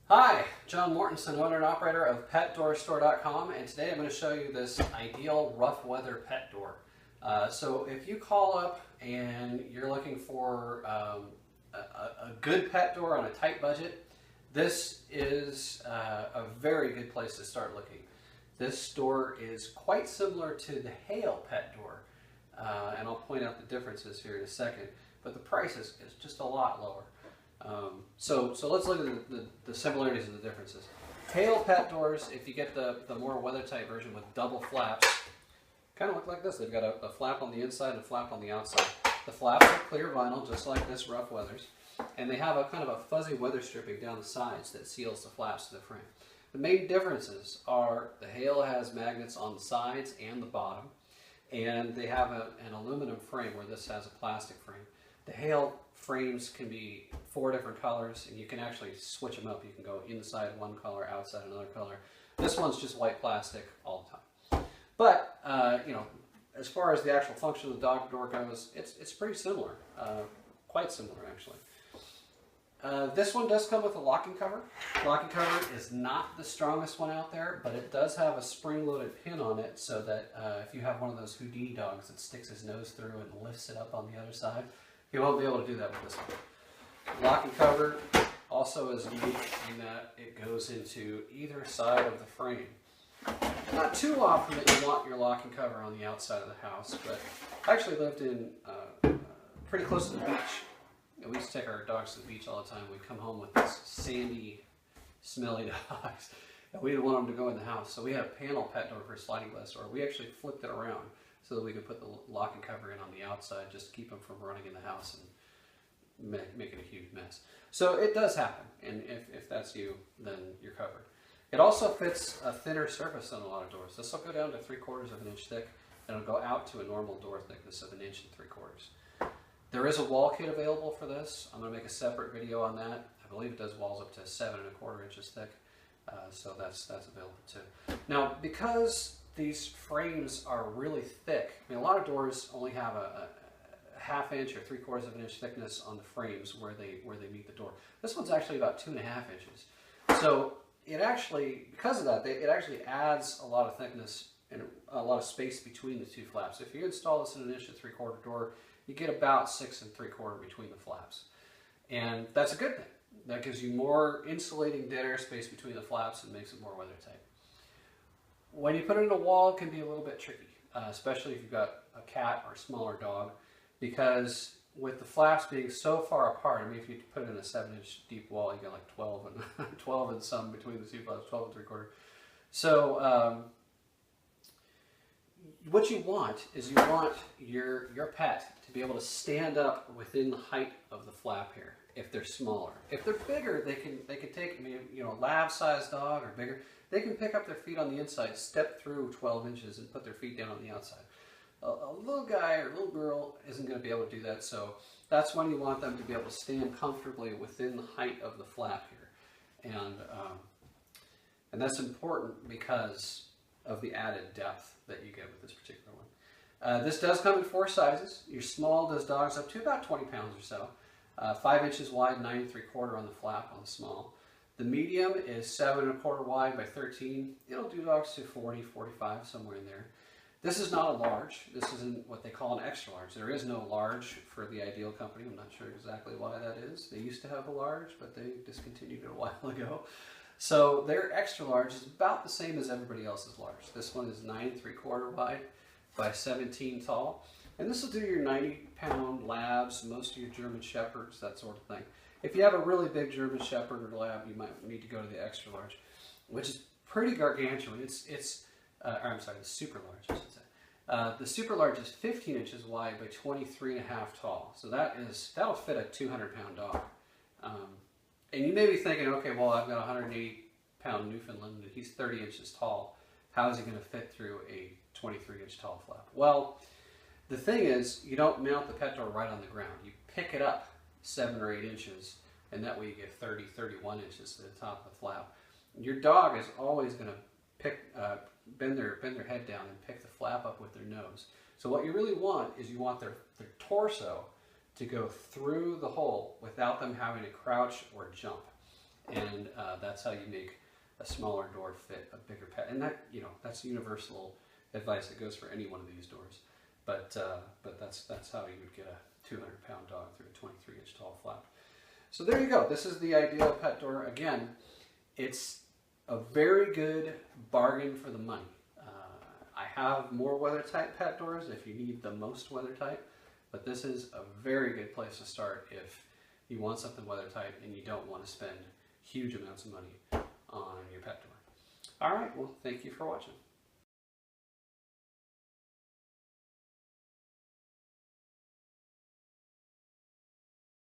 Hi, John Mortensen, owner and operator of PetDoorStore.com, and today I'm going to show you this ideal rough weather pet door. So if you call up and you're looking for a good pet door on a tight budget, this is a very good place to start looking. This door is quite similar to the Hale pet door, and I'll point out the differences here in a second, but the price is just a lot lower. So let's look at the similarities and the differences. Hale pet doors, if you get the more weather-tight version with double flaps, kind of look like this. They've got a flap on the inside and a flap on the outside. The flaps are clear vinyl, just like this Ruff Weathers, and they have a kind of a fuzzy weather stripping down the sides that seals the flaps to the frame. The main differences are the Hale has magnets on the sides and the bottom, and they have an aluminum frame where this has a plastic frame. The Hale frames can be 4 different colors, and you can actually switch them up. You can go inside one color, outside another color. This one's just white plastic all the time. But as far as the actual function of the dog door goes, it's pretty similar, quite similar actually. This one does come with a locking cover. Locking cover is not the strongest one out there, but it does have a spring-loaded pin on it so that if you have one of those Houdini dogs that sticks his nose through and lifts it up on the other side, you won't be able to do that with this one. Locking cover also is unique in that it goes into either side of the frame. Not too often that you want your locking cover on the outside of the house, but I actually lived in pretty close to the beach. We used to take our dogs to the beach all the time. We'd come home with these sandy, smelly dogs, and we didn't want them to go in the house. So we had a panel pet door for a sliding glass door. We actually flipped it around so that we could put the locking cover in on the outside just to keep them from running in the house and making a huge mess. So it does happen, and if that's you, then you're covered. It also fits a thinner surface on a lot of doors. This will go down to 3/4 of an inch thick, and it'll go out to a normal door thickness of 1 3/4 inches. There is a wall kit available for this. I'm going to make a separate video on that. I believe it does walls up to 7 1/4 inches thick, so that's available too. Now, because these frames are really thick, I mean, a lot of doors only have a 1/2 inch or 3/4 of an inch thickness on the frames where they meet the door. This one's actually about 2.5 inches. So it actually, because of that, it actually adds a lot of thickness and a lot of space between the two flaps. If you install this in an 1 3/4 door, you get about 6 3/4 between the flaps. And that's a good thing. That gives you more insulating dead air space between the flaps and makes it more weather tight. When you put it in a wall, it can be a little bit tricky, especially if you've got a cat or a smaller dog, because with the flaps being so far apart, I mean, if you put it in a 7-inch deep wall, you get like 12 and 12 and some between the two flaps, 12 and 3/4. So what you want is you want your pet to be able to stand up within the height of the flap here. If they're smaller, if they're bigger, they can take, I mean, a lab-sized dog or bigger, they can pick up their feet on the inside, step through 12 inches, and put their feet down on the outside. A little guy or little girl isn't going to be able to do that, so that's when you want them to be able to stand comfortably within the height of the flap here, and that's important because of the added depth that you get with this particular one. This does come in 4 sizes. Your small does dogs up to about 20 pounds or so. 5 inches wide, 9 3/4 on the flap on the small. The medium is 7 1/4 wide by 13. It'll do dogs to 40, 45, somewhere in there. This is not a large. This isn't what they call an extra large. There is no large for the Ideal company. I'm not sure exactly why that is. They used to have a large, but they discontinued it a while ago. So their extra large is about the same as everybody else's large. This one is 9 3/4 wide by 17 tall. And this will do your 90-pound labs, most of your German Shepherds, that sort of thing. If you have a really big German Shepherd or lab, you might need to go to the extra large, which is pretty gargantuan. I'm sorry, the super large, I should say. The super large is 15 inches wide by 23.5 tall. So that'll fit a 200-pound dog. And you may be thinking, okay, well, I've got a 180-pound Newfoundland and he's 30 inches tall. How is he going to fit through a 23-inch tall flap? Well, the thing is, you don't mount the pet door right on the ground. You pick it up 7 or 8 inches, and that way you get 30, 31 inches to the top of the flap. Your dog is always going to bend their head down and pick the flap up with their nose. So what you really want is you want their torso to go through the hole without them having to crouch or jump. and that's how you make a smaller door fit a bigger pet. And that, you know, that's universal advice that goes for any one of these doors. But that's how you would get a 200-pound dog through a 23-inch tall flap. So there you go. This is the ideal pet door. Again, it's a very good bargain for the money. I have more weather-tight pet doors if you need the most weather-tight, but this is a very good place to start if you want something weather-tight and you don't want to spend huge amounts of money on your pet door. All right, well, thank you for watching.